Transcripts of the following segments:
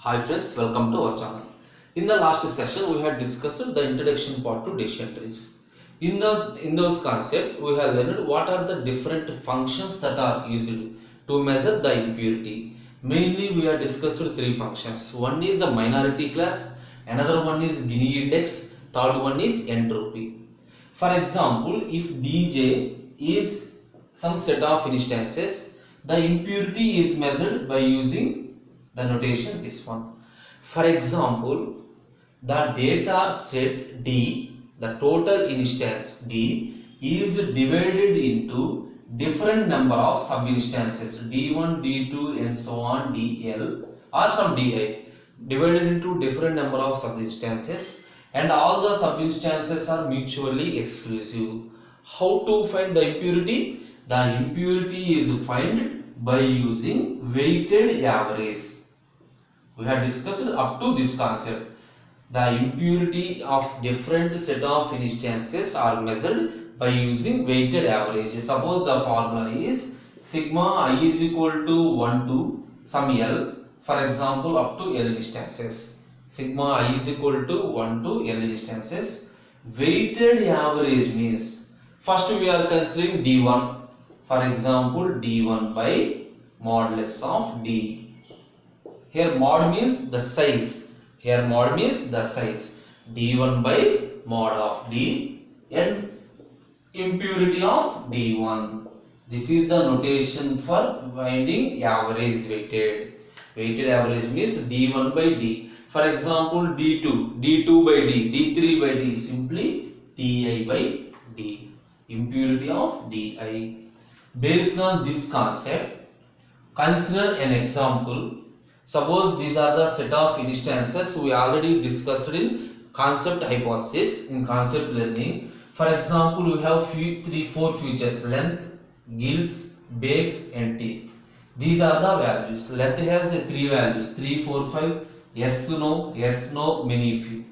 Hi friends, welcome to our channel. In the last session, we had discussed the introduction part to decision trees. In those concepts, we have learned what are the different functions that are used to measure the impurity. Mainly, we have discussed three functions. One is a minority class, another one is Gini index, third one is entropy. For example, if Dj is some set of instances, the impurity is measured by using the notation this one. For example, the data set D, the total instance D is divided into different number of sub instances D1, D2 and so on DL or some DI, divided into different number of sub instances, and all the sub instances are mutually exclusive. How to find the impurity? The impurity is found by using weighted average. We have discussed up to this concept. The impurity of different set of instances are measured by using weighted average. Suppose the formula is sigma I is equal to 1 to some L, for example up to L instances. Sigma I is equal to 1 to L instances. Weighted average means first we are considering D1, for example D1 by modulus of D. Here mod means the size. Here mod means the size. D1 by mod of D and impurity of D1. This is the notation for finding average weighted. Weighted average means D1 by D. For example, D2, D2 by D, D3 by D, simply Ti by D. Impurity of Di. Based on this concept, consider an example. Suppose these are the set of instances we already discussed in concept hypothesis, in concept learning. For example, we have 4 features: length, gills, beak and teeth. These are the values. Length has the 3 values: 3, 4, 5. Yes, no, many, few.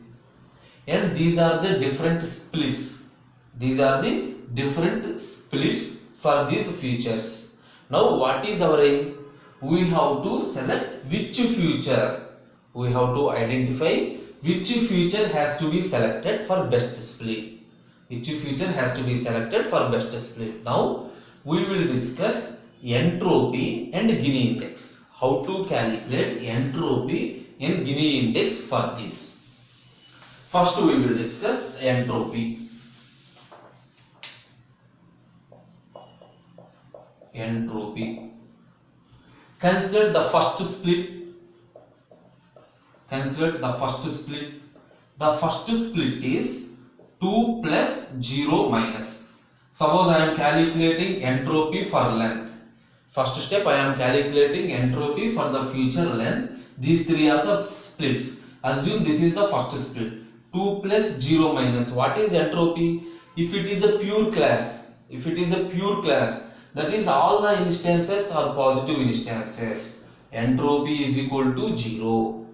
And these are the different splits. These are the different splits for these features. Now, what is our aim? We have to select which feature. We have to identify which feature has to be selected for best split. Which feature has to be selected for best split. Now, we will discuss entropy and Gini index. How to calculate entropy and Gini index for this. First, we will discuss entropy. Entropy. Consider the first split. Consider the first split. The first split is 2 plus 0 minus. Suppose I am calculating entropy for length. First step, I am calculating entropy for the future length. These three are the splits. Assume this is the first split. 2 plus 0 minus. What is entropy? If it is a pure class, that is all the instances are positive instances, entropy is equal to 0.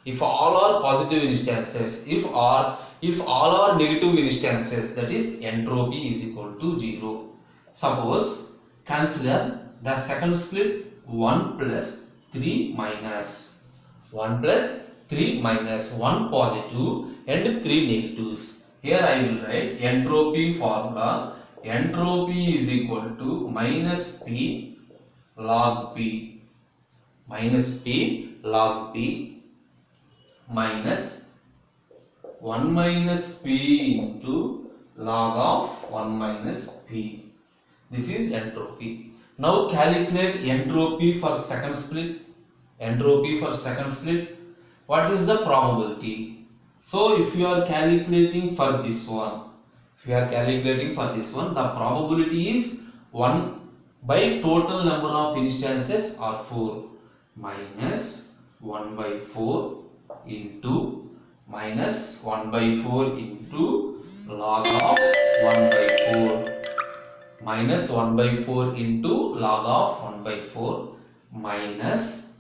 If all are positive instances, if all are negative instances, that is entropy is equal to 0. Suppose consider the second split 1 plus 3 minus. 1 plus 3 minus, 1 positive and 3 negatives. Here I will write entropy formula. Entropy is equal to minus P log P, minus P log P minus 1 minus P into log of 1 minus P. This is entropy. Now calculate entropy for second split. Entropy for second split. What is the probability? So if you are calculating for this one, the probability is 1 by total number of instances are 4 minus 1 by 4 into minus 1 by 4 into log of 1 by 4 minus 1 by 4 into log of 1 by 4 minus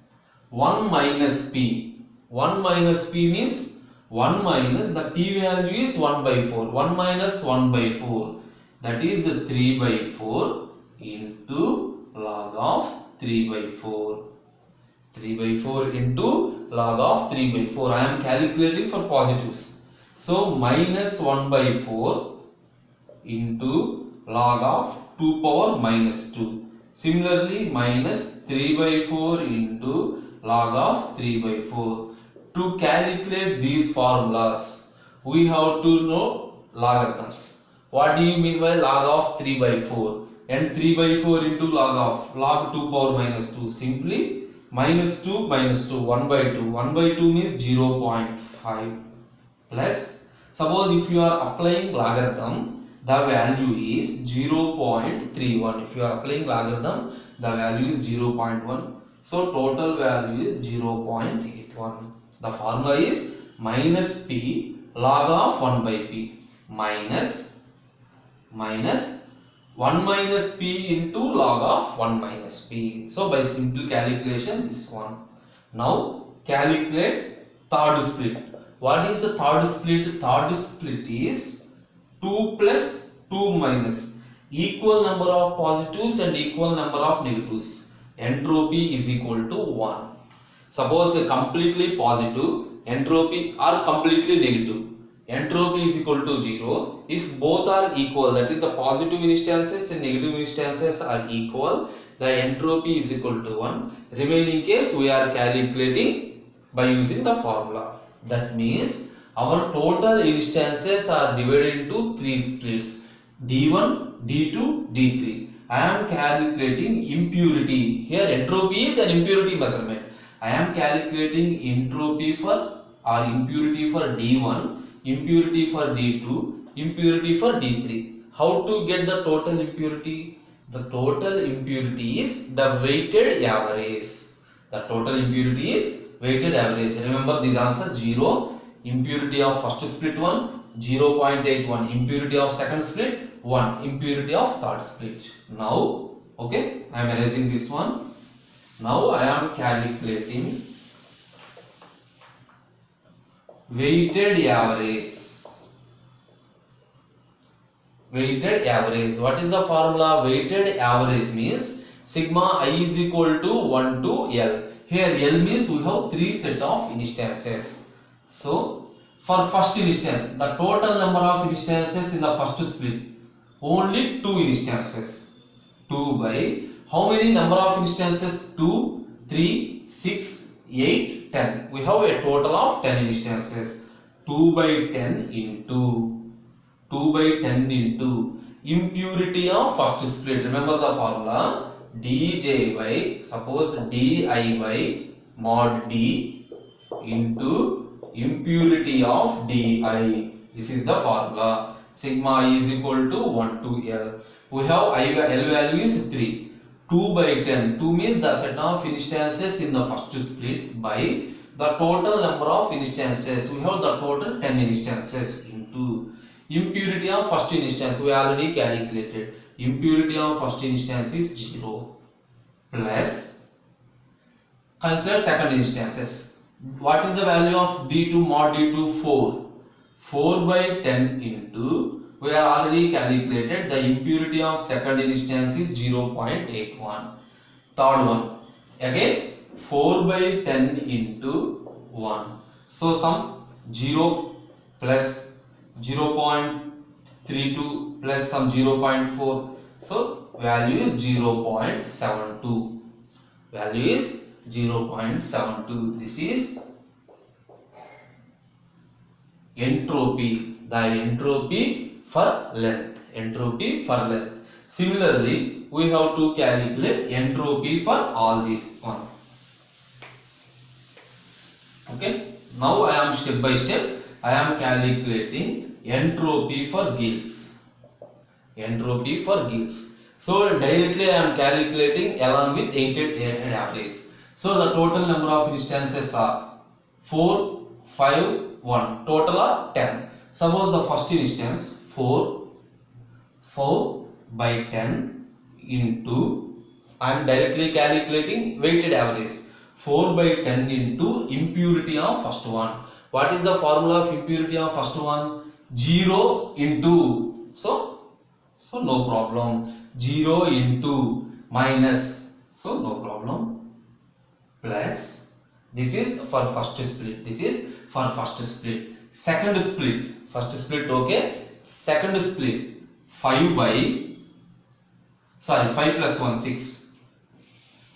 1 minus p. 1 minus p means 1 minus the p value is 1 by 4. 1 minus 1 by 4, that is 3 by 4 into log of 3 by 4. 3 by 4 into log of 3 by 4. I am calculating for positives. So minus 1 by 4 into log of 2 power minus 2. Similarly, minus 3 by 4 into log of 3 by 4. To calculate these formulas, we have to know logarithms. What do you mean by log of 3 by 4? And 3 by 4 into log 2 power minus 2. Simply minus 2 minus 2, 1 by 2. 1 by 2 means 0.5 plus, suppose if you are applying logarithm, the value is 0.31. If you are applying logarithm, the value is 0.1. So total value is 0.81. The formula is minus p log of 1 by p minus 1 minus p into log of 1 minus p. So by simple calculation, this one. Now calculate third split. What is the third split? Third split is 2 plus 2 minus equal number of positives and equal number of negatives. Entropy is equal to 1. Suppose a completely positive entropy or completely negative. Entropy is equal to 0. If both are equal, that is the positive instances and negative instances are equal, the entropy is equal to 1. Remaining case we are calculating by using the formula. That means our total instances are divided into 3 splits: D1, D2, D3. I am calculating impurity. Here entropy is an impurity measurement. I am calculating entropy for or impurity for D1, impurity for D2, impurity for D3. How to get the total impurity? The total impurity is the weighted average. The total impurity is weighted average. Remember this answer: 0, impurity of first split 1, 0.81, impurity of second split 1, impurity of third split. Now, okay, I am erasing this one. Now I am calculating weighted average. Weighted average. What is the formula? Weighted average means sigma I is equal to 1 to L. Here L means we have 3 set of instances. So for first instance, the total number of instances in the first split, only 2 instances. 2 by how many number of instances? 2, 3, 6, 8, 10. We have a total of 10 instances. 2 by 10 into 2 by 10 into impurity of first split. Remember the formula: dj by, suppose di by mod d into impurity of di. This is the formula. Sigma I is equal to 1 to L. We have L value is 3. 2 by 10. 2 means the set of instances in the first split by the total number of instances. We have the total 10 instances into impurity of first instance. We already calculated. Impurity of first instance is 0 plus, consider second instances. What is the value of D2 mod D2? 4. 4 by 10 into, we are already calculated the impurity of second instance is 0.81. Third one, again 4 by 10 into 1. So some 0 plus 0.32 plus some 0.4. So value is 0.72. Value is 0.72. This is entropy. The entropy for length. Entropy for length. Similarly, we have to calculate entropy for all these one. Okay. Now I am step by step. I am calculating entropy for Gibbs. Entropy for Gibbs. So directly I am calculating along with weighted average. So the total number of instances are 4, 5, 1. Total are 10. Suppose the first instance 4 by 10 into, I am directly calculating weighted average. 4 by 10 into impurity of first one. What is the formula of impurity of first one? 0 into, so no problem. 0 into minus, so no problem, plus This is for first split. This is for first split. Second split. First split okay. Second split 5 plus 1 6.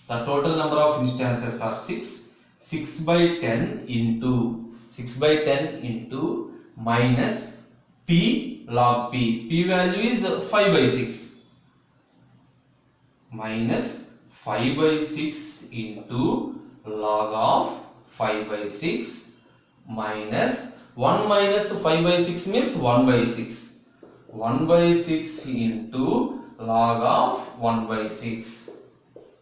The total number of instances are 6. 6 by 10 into minus p log p. P value is 5 by 6. Minus 5 by 6 into log of 5 by 6 minus 1 minus 5 by 6 means 1 by 6. 1 by 6 into log of 1 by 6.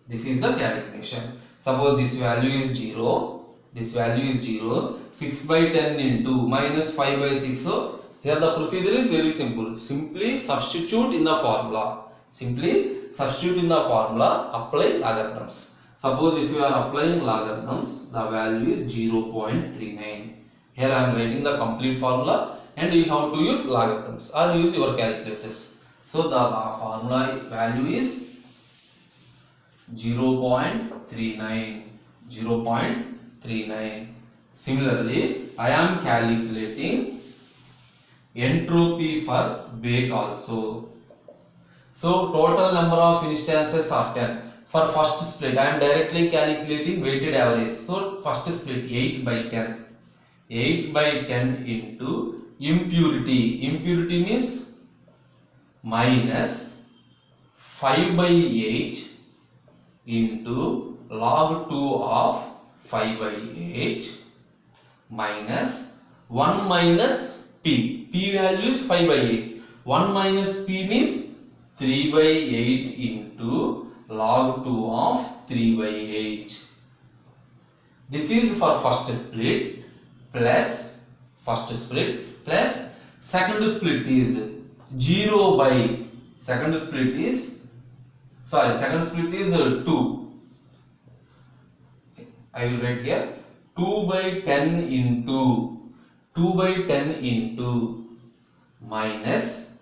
This is the calculation. Suppose this value is 0. This value is 0. 6 by 10 into minus 5 by 6. So here the procedure is very simple. Simply substitute in the formula. Apply logarithms. Suppose if you are applying logarithms, the value is 0.39. Here I am writing the complete formula and you have to use logarithms or use your calculators. So the formula value is 0.39. Similarly, I am calculating entropy for bake also. So total number of instances are 10. For first split, I am directly calculating weighted average. So first split 8 by 10. 8 by 10 into impurity. Impurity means minus 5 by 8 into log 2 of 5 by 8 minus 1 minus p. P value is 5 by 8. 1 minus p means 3 by 8 into log 2 of 3 by 8. This is for first split plus second split is 0 by second split is 2. I will write here 2 by 10 into minus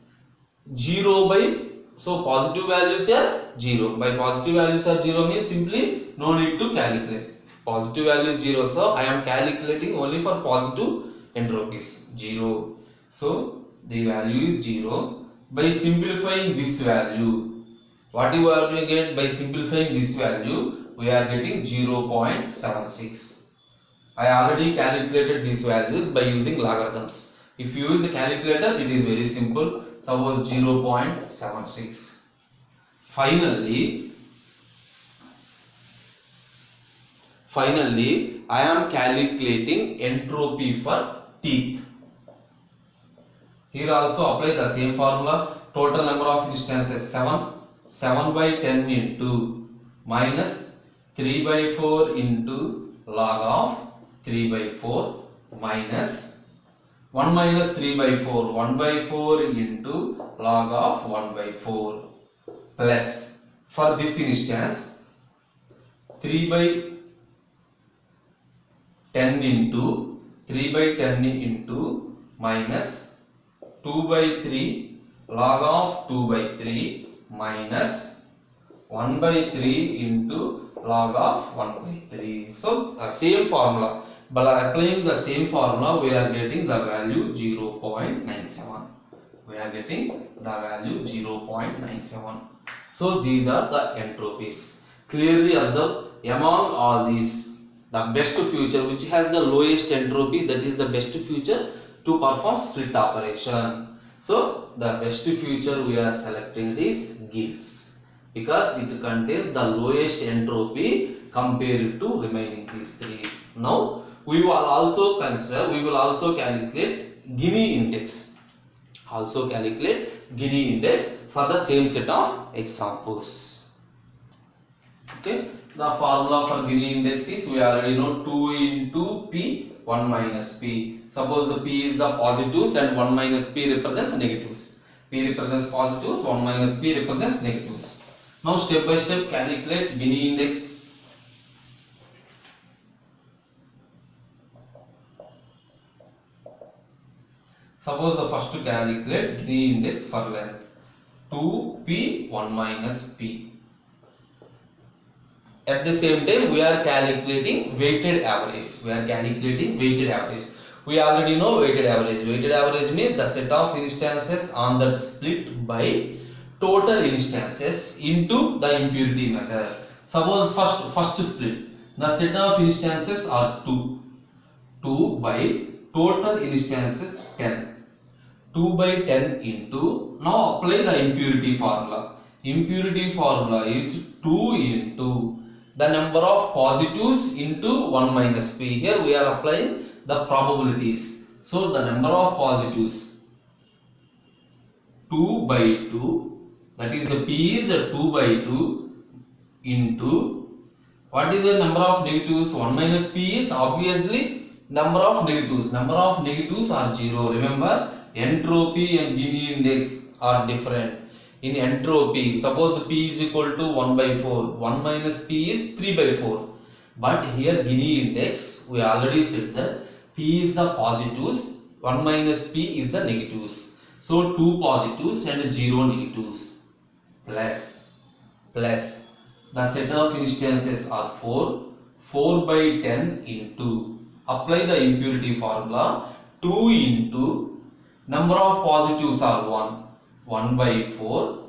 0 by, so positive values are 0. By positive values are 0 means simply no need to calculate. Positive value is 0, so I am calculating only for positive entropies 0. So the value is 0. By simplifying this value, what you are going to get by simplifying this value? We are getting 0.76. I already calculated these values by using logarithms. If you use a calculator, it is very simple. Suppose 0.76. Finally, I am calculating entropy for teeth. Here also apply the same formula. Total number of instances 7. 7 by 10 into minus 3 by 4 into log of 3 by 4 minus 1 minus 3 by 4. 1 by 4 into log of 1 by 4 plus, for this instance, 3 by 10 into minus 2 by 3 log of 2 by 3 minus 1 by 3 into log of 1 by 3. So same formula. By applying the same formula, we are getting the value 0.97. So these are the entropies. Clearly observe, among all these, the best feature which has the lowest entropy, that is the best feature to perform split operation. So the best feature we are selecting is Gibbs, because it contains the lowest entropy compared to remaining these three. Now we will also calculate Gini index. For the same set of examples. Okay. The formula for Gini index is, we already know, 2 into p, 1 minus p. Suppose the p is the positives and 1 minus p represents negatives. P represents positives, 1 minus p represents negatives. Now step by step calculate Gini index. Suppose the first to calculate Gini index for length 2p, 1 minus p. At the same time, we are calculating weighted average. We are calculating weighted average. We already know weighted average. Weighted average means the set of instances on that split by total instances into the impurity measure. Suppose first split, the set of instances are 2. 2 by total instances 10. 2 by 10 into, now apply the impurity formula. Impurity formula is 2 into the number of positives into 1 minus p. Here we are applying the probabilities. So the number of positives 2 by 2, that is the p is 2 by 2 into, what is the number of negatives? 1 minus p is obviously number of negatives. Number of negatives are 0. Remember, entropy and Gini index are different. In entropy, suppose p is equal to 1 by 4. 1 minus p is 3 by 4. But here Gini index, we already said that p is the positives, 1 minus p is the negatives. So 2 positives and 0 negatives plus the set of instances are 4. 4 by 10 into, apply the impurity formula, 2 into number of positives are 1. 1 by 4.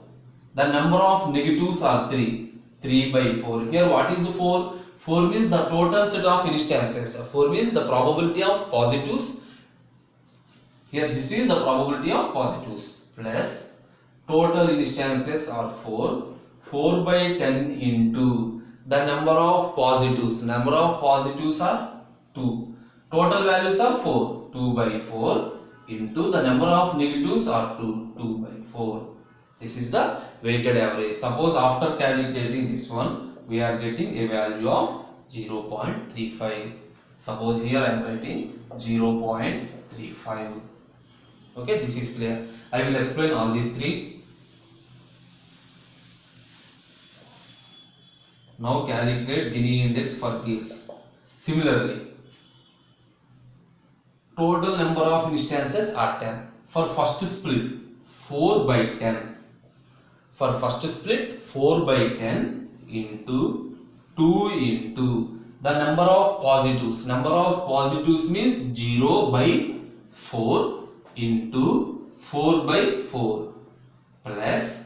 The number of negatives are 3. 3 by 4. Here what is 4? 4 means the total set of instances. 4 means the probability of positives. Here this is the probability of positives plus total instances are 4. 4 by 10 into the number of positives. Number of positives are 2. Total values are 4. 2 by 4 into the number of negatives are 2. 2 by 4. This is the weighted average. Suppose after calculating this one, we are getting a value of 0.35. Suppose here I am writing 0.35. Okay, this is clear. I will explain all these three. Now calculate Gini index for gills. Similarly, total number of instances are 10. For first split, 4 by 10. For first split, 4 by 10 into 2 into the number of positives. Number of positives means 0 by 4 into 4 by 4 plus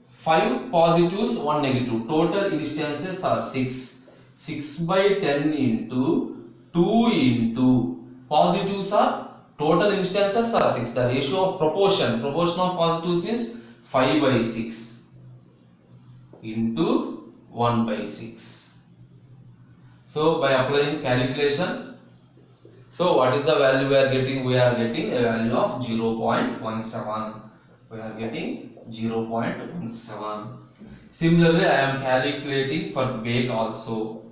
5 positives, 1 negative. Total instances are 6. 6 by 10 into 2 into positives are, total instances are 6. The ratio of proportion of positives means 5 by 6 into 1 by 6. So by applying calculation, so what is the value we are getting? We are getting a value of 0.17. We are getting 0.17. Similarly, I am calculating for bake also.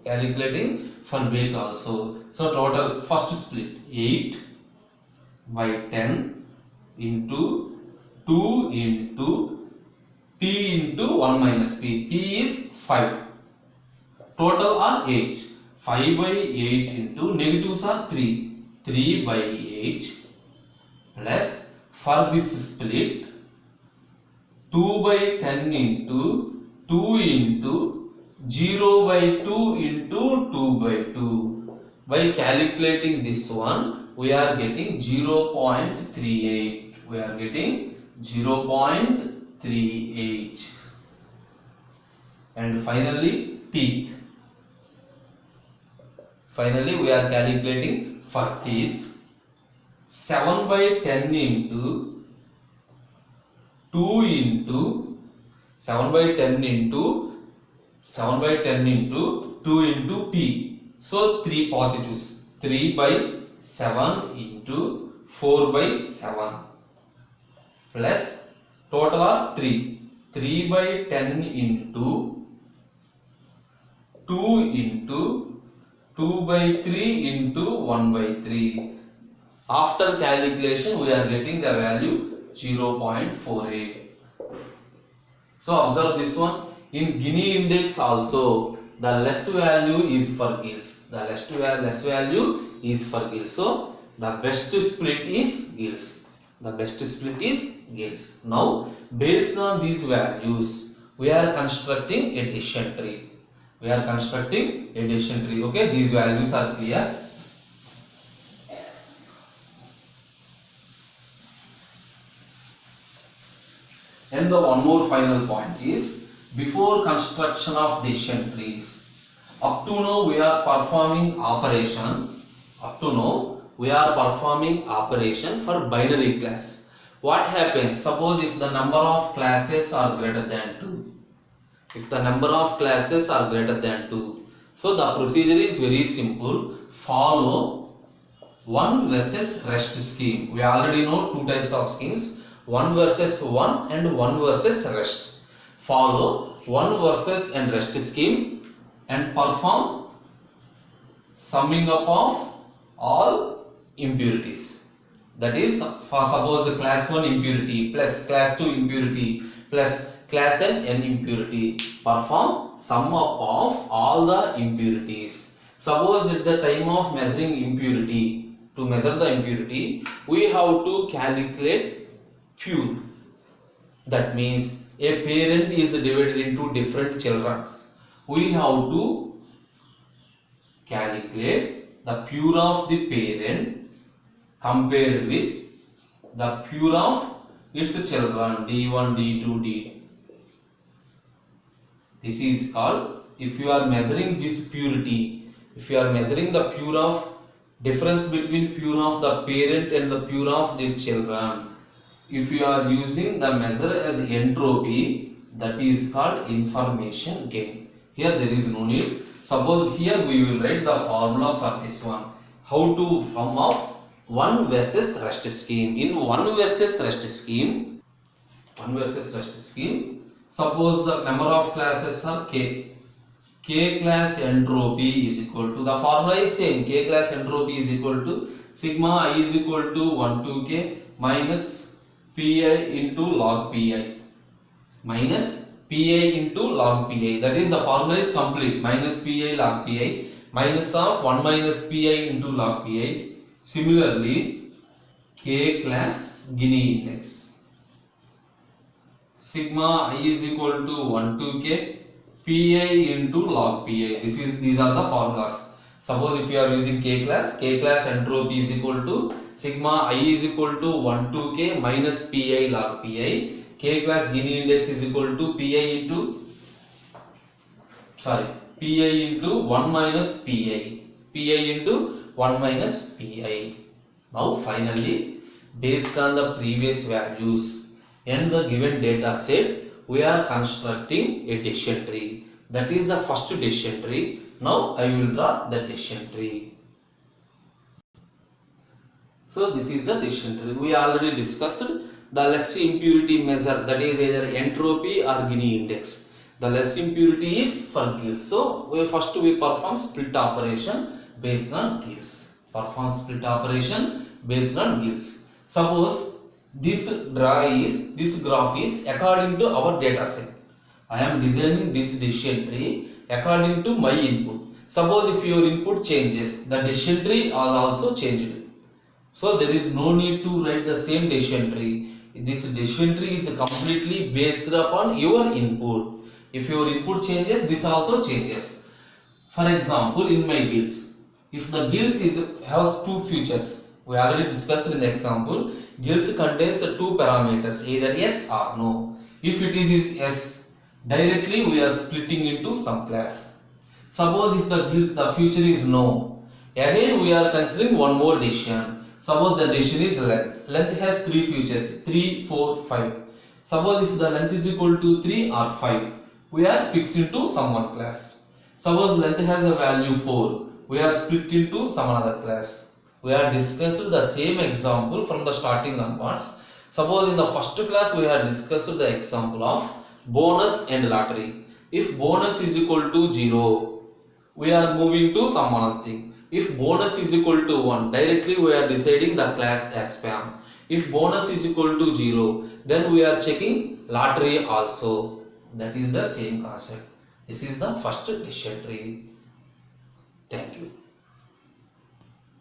So total first split 8 by 10 into 2 into p into 1 minus p. P is 5. Total are 8. 5 by 8 into negatives are 3. 3 by 8 plus for this split 2 by 10 into 2 into 0 by 2 into 2 by 2. By calculating this one, we are getting 0.38. We are getting 0.38. And finally, teeth. Finally, we are calculating for teeth. 7 by 10 into 2 into 7 by 10 into 2 into p. So 3 positives. 3 by 7 into 4 by 7 plus total are 3. 3 by 10 into 2 into 2 by 3 into 1 by 3. After calculation, we are getting the value 0.48. So observe this one. In Gini index also, the less value is for gills. The less value is for gills. So the best split is gills. Now, based on these values, we are constructing a decision tree. We are constructing a decision tree. Okay, these values are clear. And the one more final point is, before construction of decision trees, up to now we are performing operation. Up to now we are performing operation for binary class. What happens? Suppose if the number of classes are greater than 2. If the number of classes are greater than 2. So the procedure is very simple. Follow 1 versus rest scheme. We already know two types of schemes. 1 versus 1 and 1 versus rest. Follow 1 versus and rest scheme and perform summing up of all impurities. That is, for suppose class 1 impurity plus class 2 impurity plus class n impurity. Perform sum up of all the impurities. Suppose at the time of measuring impurity, to measure the impurity, we have to calculate pure. That means a parent is divided into different children. We have to calculate the pure of the parent compared with the pure of its children D1, D2, D2. This is called, if you are measuring this purity, if you are measuring the pure of difference between pure of the parent and the pure of these children, if you are using the measure as entropy, that is called information gain. Here there is no need. Suppose here we will write the formula for this one. How to sum up 1 versus rest scheme. In 1 versus rest scheme, suppose the number of classes are k. K class entropy is equal to, the formula is same. K class entropy is equal to sigma I is equal to 1 to k minus pi into log pi, minus pi into log pi. That is, the formula is complete. Minus pi log pi, minus of 1 minus pi into log pi. Similarly, k class Gini index, sigma I is equal to 1 to k pi into log pi. These are the formulas. Suppose if you are using k class entropy is equal to sigma I is equal to 1 to k minus pi log pi. K class Gini index is equal to pi into 1 minus pi. Pi into 1 minus pi. Now finally, based on the previous values and the given data set, we are constructing a decision tree. That is the first decision tree. Now I will draw the decision tree. So this is the decision tree. We already discussed the less impurity measure, that is either entropy or Gini index. The less impurity is for Gibbs. So we perform split operation based on Gibbs. Suppose this graph is according to our data set. I am designing this decision tree according to my input. Suppose if your input changes, the decision tree is also changed. So there is no need to write the same decision tree. This decision tree is completely based upon your input. If your input changes, this also changes. For example, in my Gibbs, if the Gibbs has two features, we already discussed in the example. Gibbs contains two parameters, either yes or no. If it is yes, directly we are splitting into some class. Suppose if the Gibbs, the feature is no, again we are considering one more decision. Suppose the decision is length. Length has three features, 3, 4, 5. Suppose if the length is equal to 3 or 5, we are fixed into some one class. Suppose length has a value 4, we are split into some another class. We have discussed the same example from the starting onwards. Suppose in the first class we have discussed the example of bonus and lottery. If bonus is equal to 0, we are moving to some other thing. If bonus is equal to 1, directly we are deciding the class as spam. If bonus is equal to 0, then we are checking lottery also. That is the same concept. This is the first decision tree. Thank you.